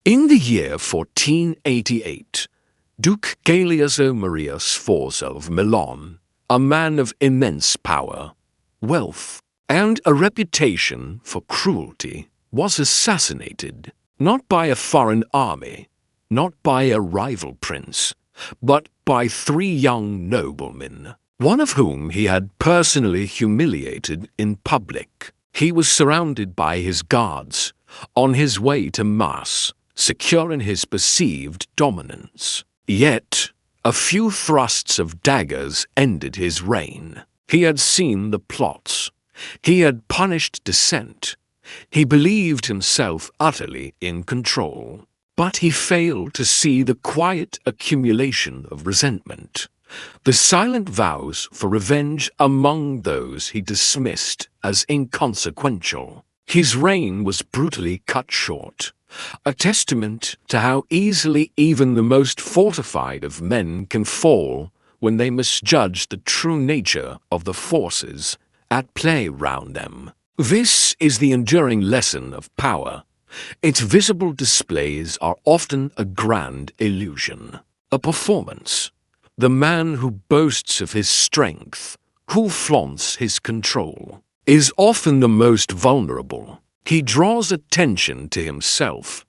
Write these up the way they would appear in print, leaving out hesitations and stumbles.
In the year 1488, Duke Galeazzo Maria Sforza of Milan, a man of immense power, wealth, and a reputation for cruelty, was assassinated, not by a foreign army, not by a rival prince, but by 3 young noblemen, one of whom he had personally humiliated in public. He was surrounded by his guards, on his way to Mass, secure in his perceived dominance. Yet, a few thrusts of daggers ended his reign. He had seen the plots. He had punished dissent. He believed himself utterly in control. But he failed to see the quiet accumulation of resentment, the silent vows for revenge among those he dismissed as inconsequential. His reign was brutally cut short, a testament to how easily even the most fortified of men can fall when they misjudge the true nature of the forces at play round them. This is the enduring lesson of power. Its visible displays are often a grand illusion, a performance. The man who boasts of his strength, who flaunts his control, is often the most vulnerable. He draws attention to himself,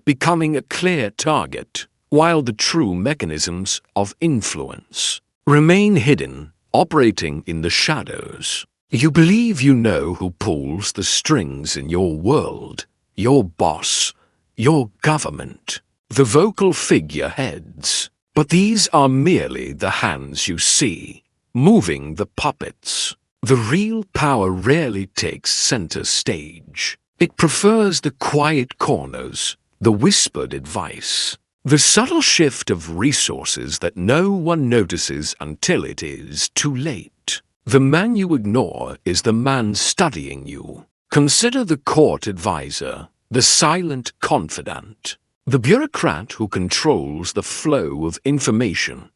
becoming a clear target, while the true mechanisms of influence remain hidden, operating in the shadows. You believe you know who pulls the strings in your world, your boss, your government, the vocal figureheads. But these are merely the hands you see, moving the puppets. The real power rarely takes center stage. It prefers the quiet corners, the whispered advice, the subtle shift of resources that no one notices until it is too late. The man you ignore is the man studying you. Consider the court advisor, the silent confidant, the bureaucrat who controls the flow of information.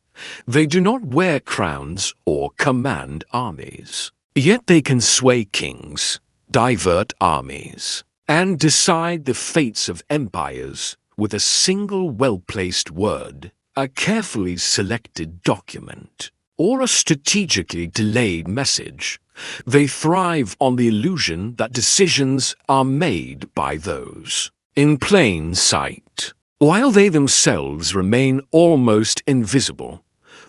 They do not wear crowns or command armies. Yet they can sway kings, divert armies, and decide the fates of empires with a single well-placed word, a carefully selected document, or a strategically delayed message. They thrive on the illusion that decisions are made by those in plain sight, while they themselves remain almost invisible,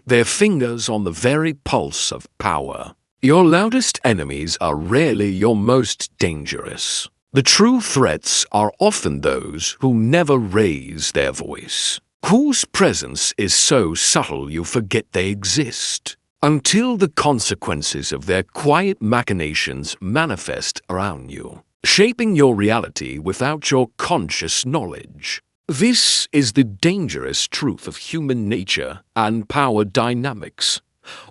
their fingers on the very pulse of power. Your loudest enemies are rarely your most dangerous. The true threats are often those who never raise their voice, whose presence is so subtle you forget they exist, until the consequences of their quiet machinations manifest around you, shaping your reality without your conscious knowledge. This is the dangerous truth of human nature and power dynamics.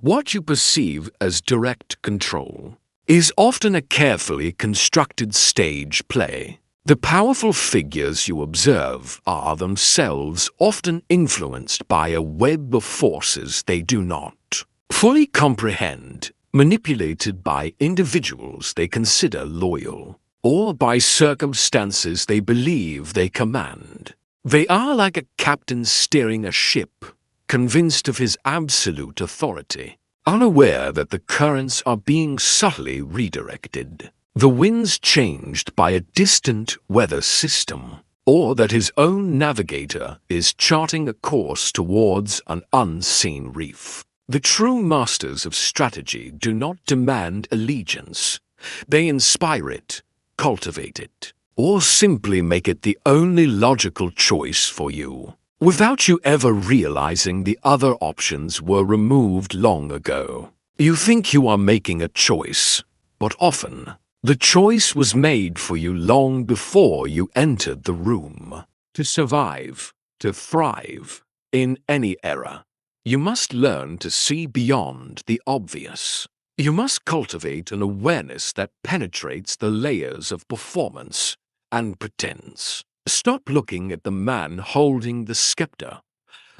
What you perceive as direct control is often a carefully constructed stage play. The powerful figures you observe are themselves often influenced by a web of forces they do not fully comprehend, manipulated by individuals they consider loyal, or by circumstances they believe they command. They are like a captain steering a ship, convinced of his absolute authority, unaware that the currents are being subtly redirected, the winds changed by a distant weather system, or that his own navigator is charting a course towards an unseen reef. The true masters of strategy do not demand allegiance. They inspire it, cultivate it, or simply make it the only logical choice for you, without you ever realizing the other options were removed long ago. You think you are making a choice, but often, the choice was made for you long before you entered the room. To survive, to thrive, in any era, you must learn to see beyond the obvious. You must cultivate an awareness that penetrates the layers of performance and pretense. Stop looking at the man holding the scepter.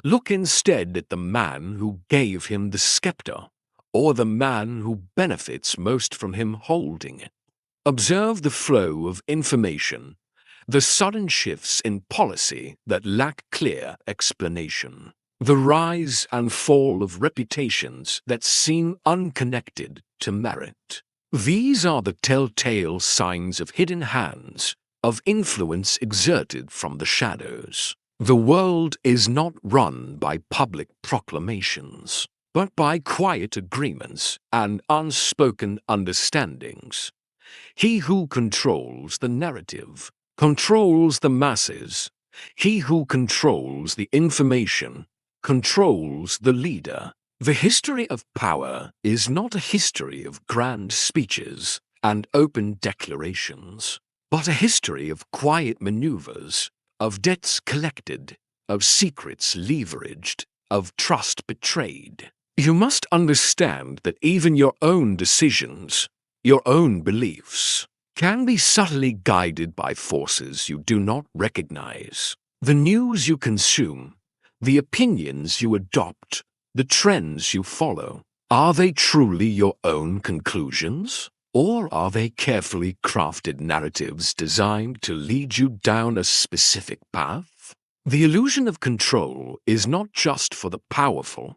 Look instead at the man who gave him the scepter, or the man who benefits most from him holding it. Observe the flow of information, the sudden shifts in policy that lack clear explanation, the rise and fall of reputations that seem unconnected to merit. These are the telltale signs of hidden hands, of influence exerted from the shadows. The world is not run by public proclamations, but by quiet agreements and unspoken understandings. He who controls the narrative controls the masses. He who controls the information controls the leader. The history of power is not a history of grand speeches and open declarations, but a history of quiet maneuvers, of debts collected, of secrets leveraged, of trust betrayed. You must understand that even your own decisions, your own beliefs, can be subtly guided by forces you do not recognize. The news you consume, the opinions you adopt, the trends you follow, are they truly your own conclusions? Or are they carefully crafted narratives designed to lead you down a specific path? The illusion of control is not just for the powerful,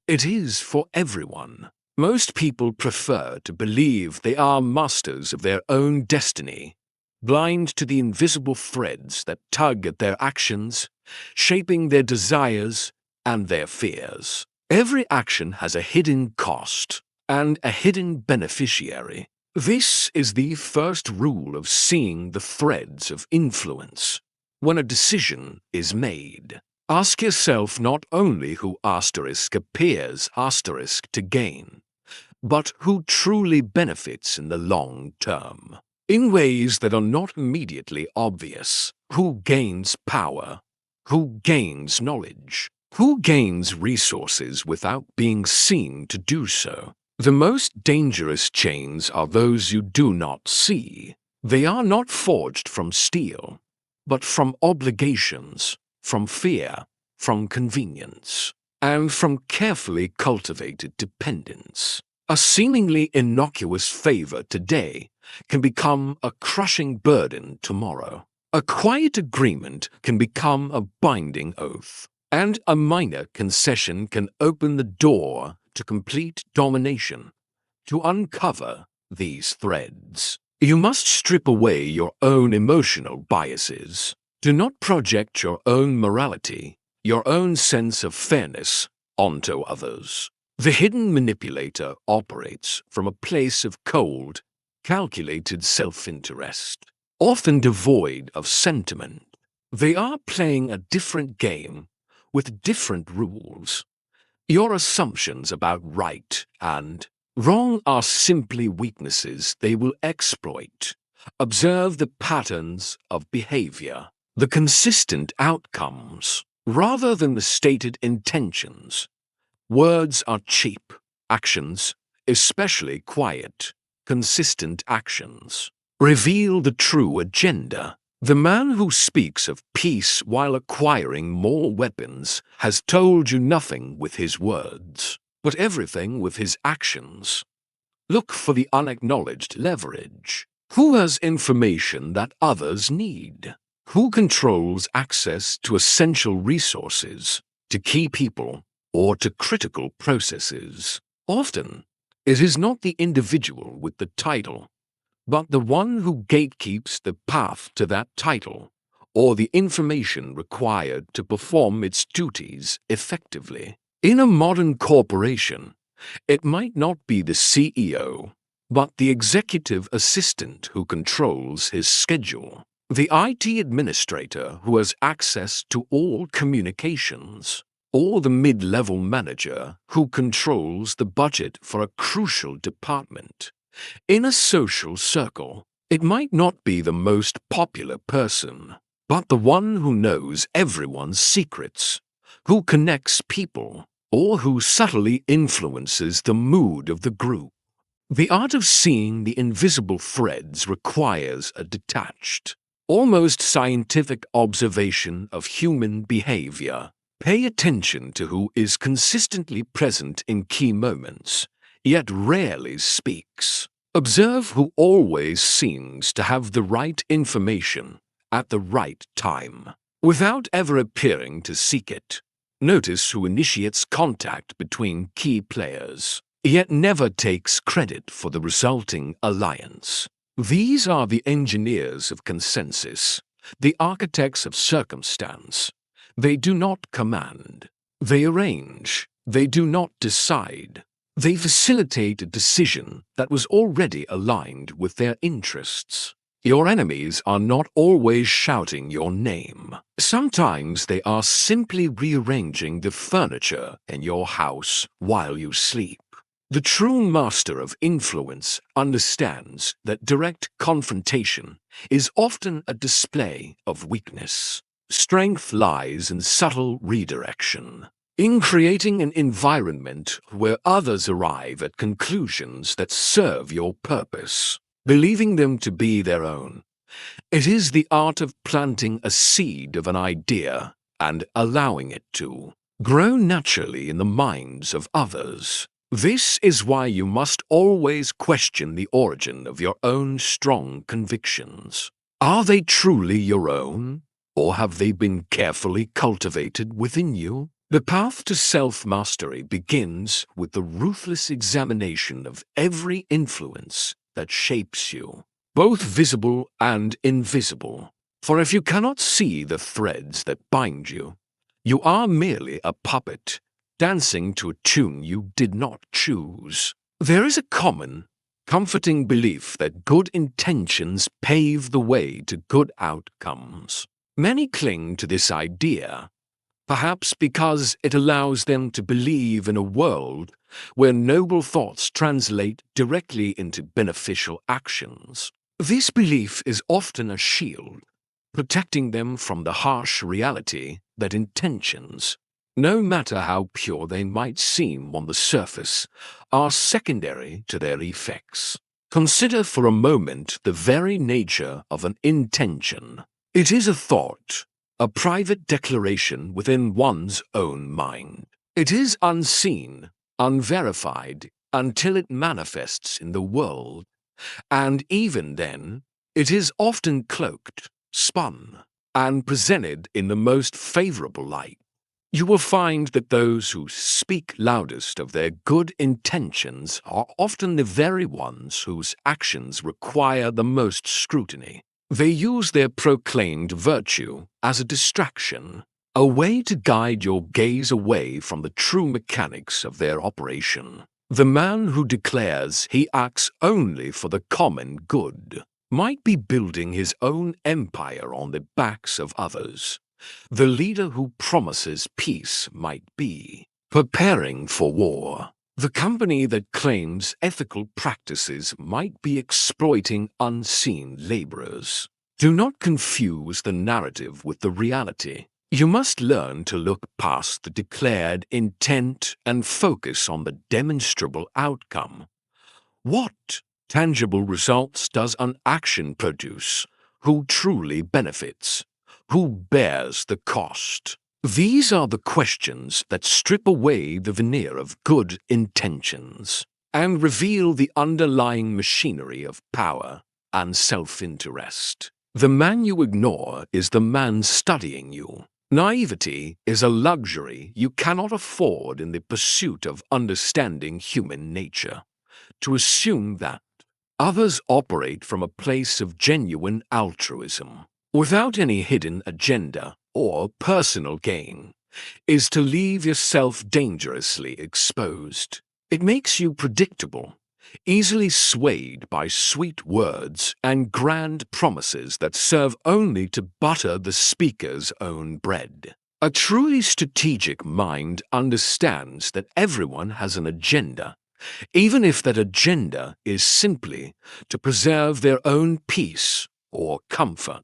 it is for everyone. Most people prefer to believe they are masters of their own destiny, blind to the invisible threads that tug at their actions, shaping their desires and their fears. Every action has a hidden cost and a hidden beneficiary. This is the first rule of seeing the threads of influence. When a decision is made, ask yourself not only who appears to gain, but who truly benefits in the long term. In ways that are not immediately obvious, who gains power, who gains knowledge, who gains resources without being seen to do so. The most dangerous chains are those you do not see. They are not forged from steel, but from obligations, from fear, from convenience, and from carefully cultivated dependence. A seemingly innocuous favor today can become a crushing burden tomorrow. A quiet agreement can become a binding oath, and a minor concession can open the door to complete domination. To uncover these threads, you must strip away your own emotional biases. Do not project your own morality, your own sense of fairness, onto others. The hidden manipulator operates from a place of cold, calculated self-interest, often devoid of sentiment. They are playing a different game with different rules. Your assumptions about right and wrong are simply weaknesses they will exploit. Observe the patterns of behavior, the consistent outcomes, rather than the stated intentions. Words are cheap. Actions, especially quiet, consistent actions, reveal the true agenda. The man who speaks of peace while acquiring more weapons has told you nothing with his words, but everything with his actions. Look for the unacknowledged leverage. Who has information that others need? Who controls access to essential resources, to key people, or to critical processes? Often, it is not the individual with the title, but the one who gatekeeps the path to that title, or the information required to perform its duties effectively. In a modern corporation, it might not be the CEO, but the executive assistant who controls his schedule, the IT administrator who has access to all communications, or the mid-level manager who controls the budget for a crucial department. In a social circle, it might not be the most popular person, but the one who knows everyone's secrets, who connects people, or who subtly influences the mood of the group. The art of seeing the invisible threads requires a detached, almost scientific observation of human behavior. Pay attention to who is consistently present in key moments, yet rarely speaks. Observe who always seems to have the right information at the right time, without ever appearing to seek it. Notice who initiates contact between key players, yet never takes credit for the resulting alliance. These are the engineers of consensus, the architects of circumstance. They do not command. They arrange. They do not decide. They facilitate a decision that was already aligned with their interests. Your enemies are not always shouting your name. Sometimes they are simply rearranging the furniture in your house while you sleep. The true master of influence understands that direct confrontation is often a display of weakness. Strength lies in subtle redirection, in creating an environment where others arrive at conclusions that serve your purpose, believing them to be their own. It is the art of planting a seed of an idea and allowing it to grow naturally in the minds of others. This is why you must always question the origin of your own strong convictions. Are they truly your own, or have they been carefully cultivated within you? The path to self-mastery begins with the ruthless examination of every influence that shapes you, both visible and invisible. For if you cannot see the threads that bind you, you are merely a puppet, dancing to a tune you did not choose. There is a common, comforting belief that good intentions pave the way to good outcomes. Many cling to this idea, perhaps because it allows them to believe in a world where noble thoughts translate directly into beneficial actions. This belief is often a shield, protecting them from the harsh reality that intentions, no matter how pure they might seem on the surface, are secondary to their effects. Consider for a moment the very nature of an intention. It is a thought, a private declaration within one's own mind. It is unseen, unverified, until it manifests in the world, and even then, it is often cloaked, spun, and presented in the most favorable light. You will find that those who speak loudest of their good intentions are often the very ones whose actions require the most scrutiny. They use their proclaimed virtue as a distraction, a way to guide your gaze away from the true mechanics of their operation. The man who declares he acts only for the common good might be building his own empire on the backs of others. The leader who promises peace might be preparing for war. The company that claims ethical practices might be exploiting unseen laborers. Do not confuse the narrative with the reality. You must learn to look past the declared intent and focus on the demonstrable outcome. What tangible results does an action produce? Who truly benefits? Who bears the cost? These are the questions that strip away the veneer of good intentions and reveal the underlying machinery of power and self-interest. The man you ignore is the man studying you. Naivety is a luxury you cannot afford in the pursuit of understanding human nature. To assume that others operate from a place of genuine altruism, without any hidden agenda or personal gain, is to leave yourself dangerously exposed. It makes you predictable, easily swayed by sweet words and grand promises that serve only to butter the speaker's own bread. A truly strategic mind understands that everyone has an agenda, even if that agenda is simply to preserve their own peace or comfort.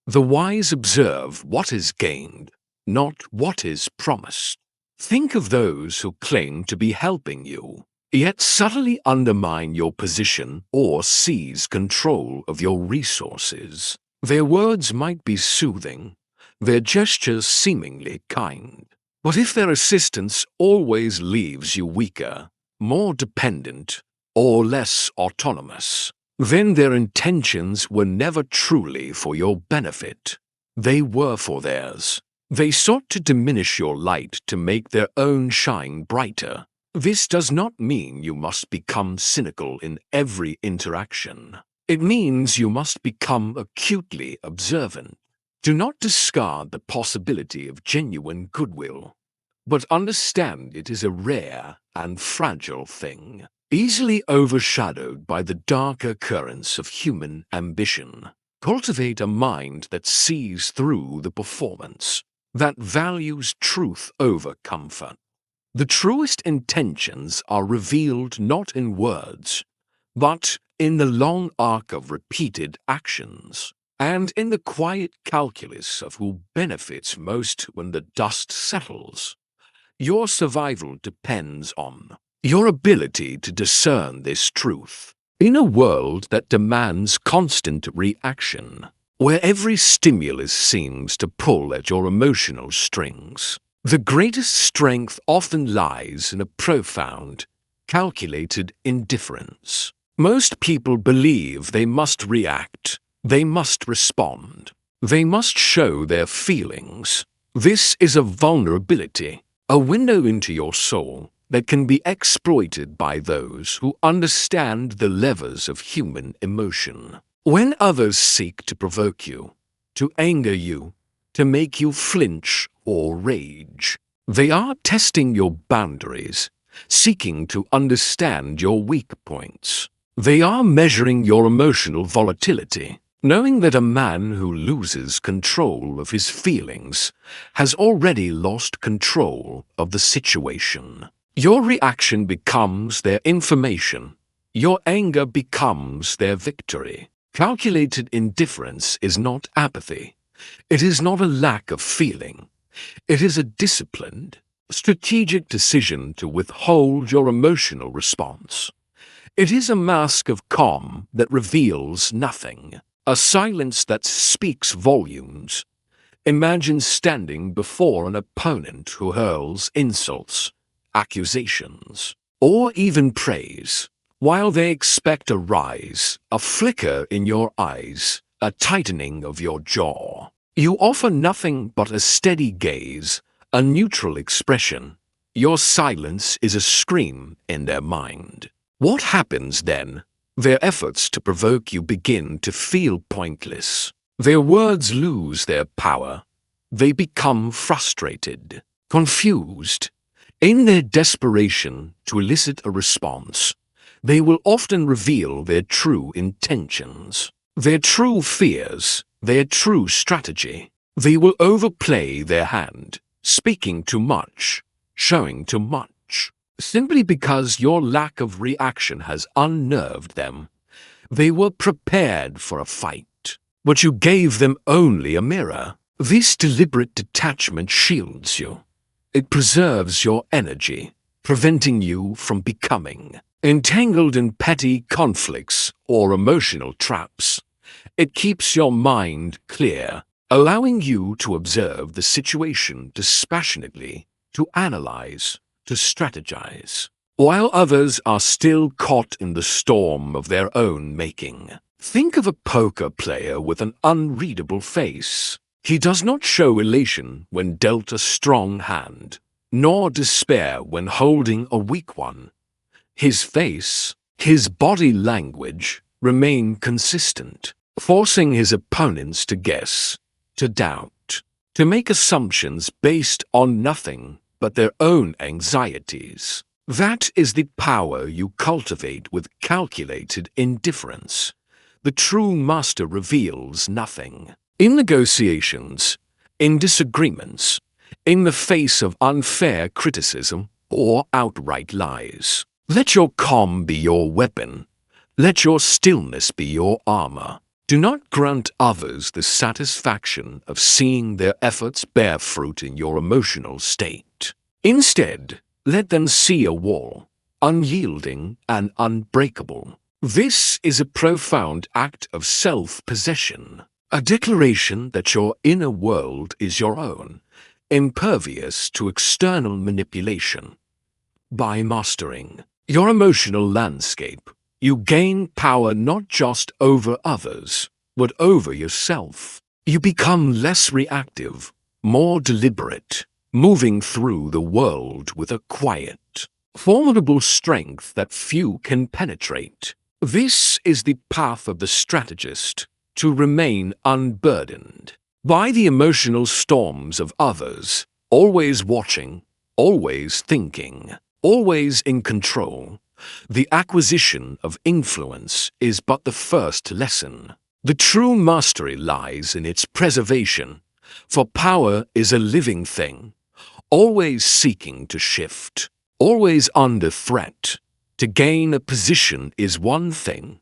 The wise observe what is gained, not what is promised. Think of those who claim to be helping you, yet subtly undermine your position or seize control of your resources. Their words might be soothing, their gestures seemingly kind, but if their assistance always leaves you weaker, more dependent, or less autonomous, then their intentions were never truly for your benefit. They were for theirs. They sought to diminish your light to make their own shine brighter. This does not mean you must become cynical in every interaction. It means you must become acutely observant. Do not discard the possibility of genuine goodwill, but understand it is a rare and fragile thing, easily overshadowed by the darker currents of human ambition. Cultivate a mind that sees through the performance, that values truth over comfort. The truest intentions are revealed not in words, but in the long arc of repeated actions, and in the quiet calculus of who benefits most when the dust settles. Your survival depends on your ability to discern this truth. In a world that demands constant reaction, where every stimulus seems to pull at your emotional strings, the greatest strength often lies in a profound, calculated indifference. Most people believe they must react, they must respond, they must show their feelings. This is a vulnerability, a window into your soul that can be exploited by those who understand the levers of human emotion. When others seek to provoke you, to anger you, to make you flinch or rage, they are testing your boundaries, seeking to understand your weak points. They are measuring your emotional volatility, knowing that a man who loses control of his feelings has already lost control of the situation. Your reaction becomes their information. Your anger becomes their victory. Calculated indifference is not apathy. It is not a lack of feeling. It is a disciplined, strategic decision to withhold your emotional response. It is a mask of calm that reveals nothing, a silence that speaks volumes. Imagine standing before an opponent who hurls insults, accusations, or even praise, while they expect a rise, a flicker in your eyes, a tightening of your jaw. You offer nothing but a steady gaze, a neutral expression. Your silence is a scream in their mind. What happens then? Their efforts to provoke you begin to feel pointless. Their words lose their power. They become frustrated, confused. In their desperation to elicit a response, they will often reveal their true intentions, their true fears, their true strategy. They will overplay their hand, speaking too much, showing too much. Simply because your lack of reaction has unnerved them. They were prepared for a fight, but you gave them only a mirror. This deliberate detachment shields you. It preserves your energy, preventing you from becoming entangled in petty conflicts or emotional traps. It keeps your mind clear, allowing you to observe the situation dispassionately, to analyze, to strategize, while others are still caught in the storm of their own making. Think of a poker player with an unreadable face. He does not show elation when dealt a strong hand, nor despair when holding a weak one. His face, his body language remain consistent, forcing his opponents to guess, to doubt, to make assumptions based on nothing but their own anxieties. That is the power you cultivate with calculated indifference. The true master reveals nothing. In negotiations, in disagreements, in the face of unfair criticism or outright lies, let your calm be your weapon. Let your stillness be your armor. Do not grant others the satisfaction of seeing their efforts bear fruit in your emotional state. Instead, let them see a wall, unyielding and unbreakable. This is a profound act of self-possession, a declaration that your inner world is your own, impervious to external manipulation. By mastering your emotional landscape, you gain power not just over others, but over yourself. You become less reactive, more deliberate, moving through the world with a quiet, formidable strength that few can penetrate. This is the path of the strategist, to remain unburdened by the emotional storms of others, always watching, always thinking, always in control. The acquisition of influence is but the first lesson. The true mastery lies in its preservation, for power is a living thing, always seeking to shift, always under threat. To gain a position is one thing,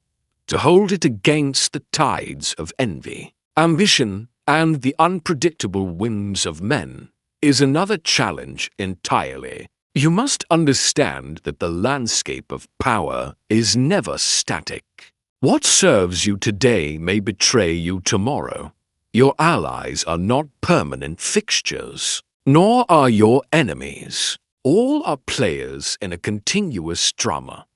to hold it against the tides of envy, ambition, and the unpredictable whims of men is another challenge entirely. You must understand that the landscape of power is never static. What serves you today may betray you tomorrow. Your allies are not permanent fixtures, nor are your enemies. All are players in a continuous drama,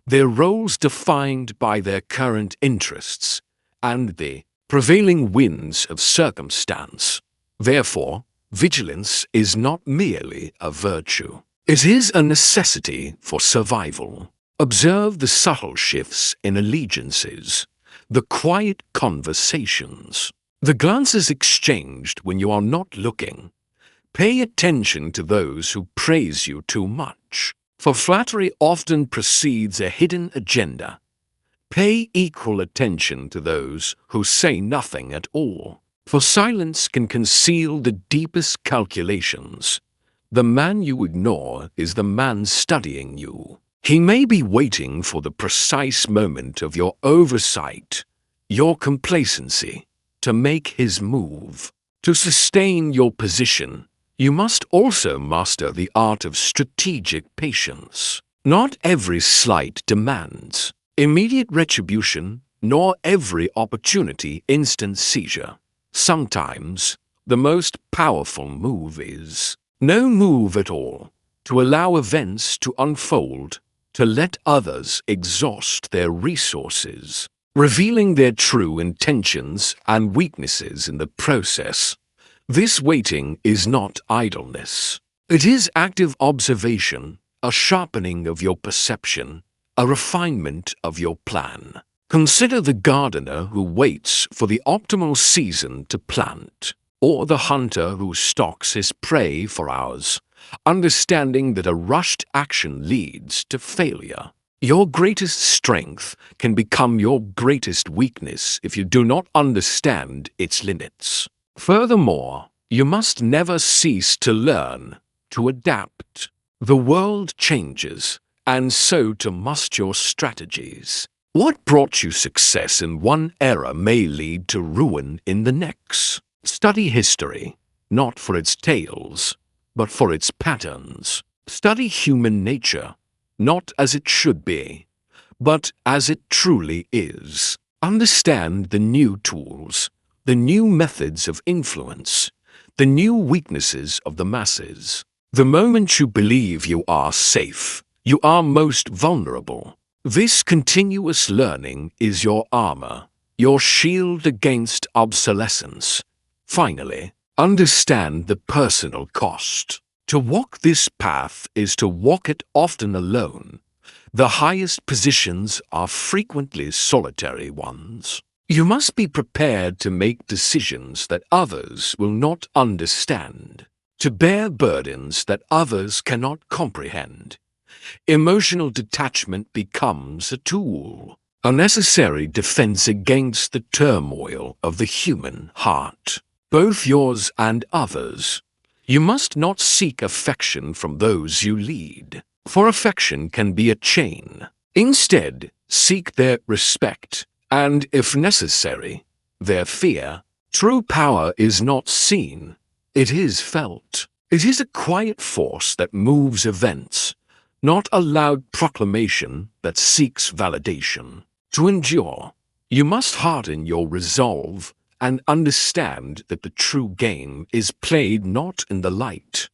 their roles defined by their current interests and the prevailing winds of circumstance. Therefore, vigilance is not merely a virtue. It is a necessity for survival. Observe the subtle shifts in allegiances, the quiet conversations, the glances exchanged when you are not looking. Pay attention to those who praise you too much, for flattery often precedes a hidden agenda. Pay equal attention to those who say nothing at all, for silence can conceal the deepest calculations. The man you ignore is the man studying you. He may be waiting for the precise moment of your oversight, your complacency, to make his move. To sustain your position, you must also master the art of strategic patience. Not every slight demands immediate retribution, nor every opportunity instant seizure. Sometimes, the most powerful move is no move at all, to allow events to unfold, to let others exhaust their resources, revealing their true intentions and weaknesses in the process. This waiting is not idleness. It is active observation, a sharpening of your perception, a refinement of your plan. Consider the gardener who waits for the optimal season to plant, or the hunter who stalks his prey for hours, understanding that a rushed action leads to failure. Your greatest strength can become your greatest weakness if you do not understand its limits. Furthermore, you must never cease to learn, to adapt. The world changes, and so too must your strategies. What brought you success in one era may lead to ruin in the next. Study history, not for its tales, but for its patterns. Study human nature, not as it should be, but as it truly is. Understand the new tools, the new methods of influence, the new weaknesses of the masses. The moment you believe you are safe, you are most vulnerable. This continuous learning is your armor, your shield against obsolescence. Finally, understand the personal cost. To walk this path is to walk it often alone. The highest positions are frequently solitary ones. You must be prepared to make decisions that others will not understand, to bear burdens that others cannot comprehend. Emotional detachment becomes a tool, a necessary defense against the turmoil of the human heart, both yours and others. You must not seek affection from those you lead, for affection can be a chain. Instead, seek their respect, and, if necessary, their fear. True power is not seen, it is felt. It is a quiet force that moves events, not a loud proclamation that seeks validation. To endure, you must harden your resolve and understand that the true game is played not in the light,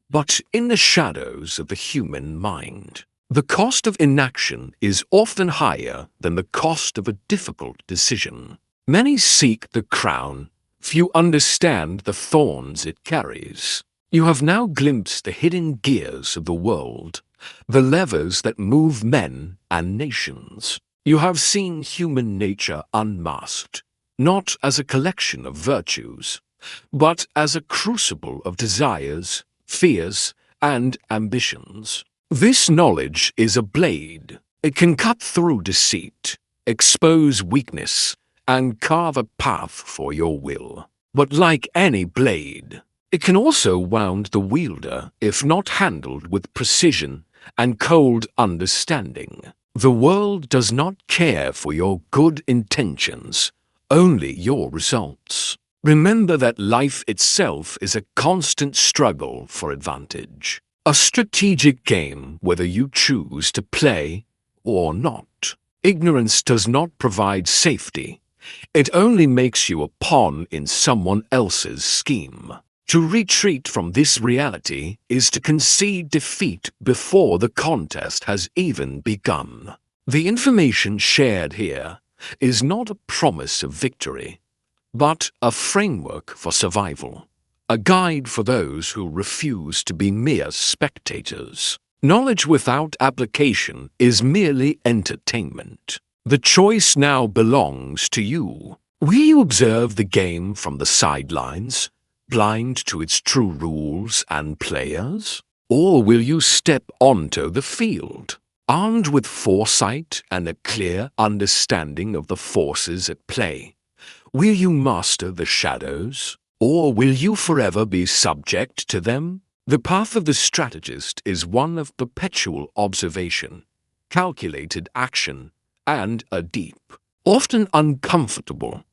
but in the shadows of the human mind. The cost of inaction is often higher than the cost of a difficult decision. Many seek the crown, few understand the thorns it carries. You have now glimpsed the hidden gears of the world, the levers that move men and nations. You have seen human nature unmasked, not as a collection of virtues, but as a crucible of desires, fears, and ambitions. This knowledge is a blade. It can cut through deceit, expose weakness, and carve a path for your will. But like any blade, it can also wound the wielder if not handled with precision and cold understanding. The world does not care for your good intentions, only your results. Remember that life itself is a constant struggle for advantage. A strategic game whether you choose to play or not. Ignorance does not provide safety. It only makes you a pawn in someone else's scheme. To retreat from this reality is to concede defeat before the contest has even begun. The information shared here is not a promise of victory, but a framework for survival. A guide for those who refuse to be mere spectators. Knowledge without application is merely entertainment. The choice now belongs to you. Will you observe the game from the sidelines, blind to its true rules and players? Or will you step onto the field, armed with foresight and a clear understanding of the forces at play? Will you master the shadows? Or will you forever be subject to them? The path of the strategist is one of perpetual observation, calculated action, and a deep, often uncomfortable,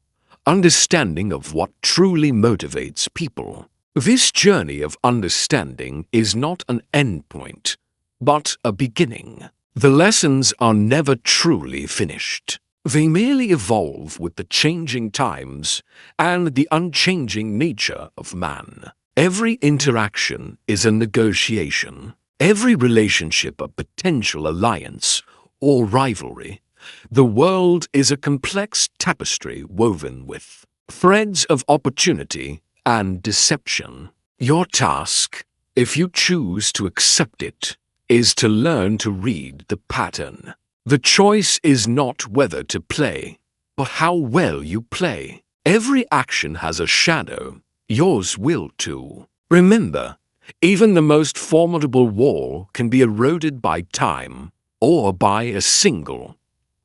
understanding of what truly motivates people. This journey of understanding is not an endpoint, but a beginning. The lessons are never truly finished. They merely evolve with the changing times and the unchanging nature of man. Every interaction is a negotiation, every relationship a potential alliance or rivalry. The world is a complex tapestry woven with threads of opportunity and deception. Your task, if you choose to accept it, is to learn to read the pattern. The choice is not whether to play, but how well you play. Every action has a shadow. Yours will too. Remember, even the most formidable wall can be eroded by time or by a single,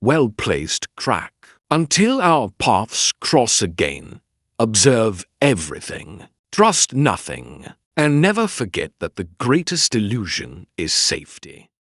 well-placed crack. Until our paths cross again, observe everything, trust nothing, and never forget that the greatest illusion is safety.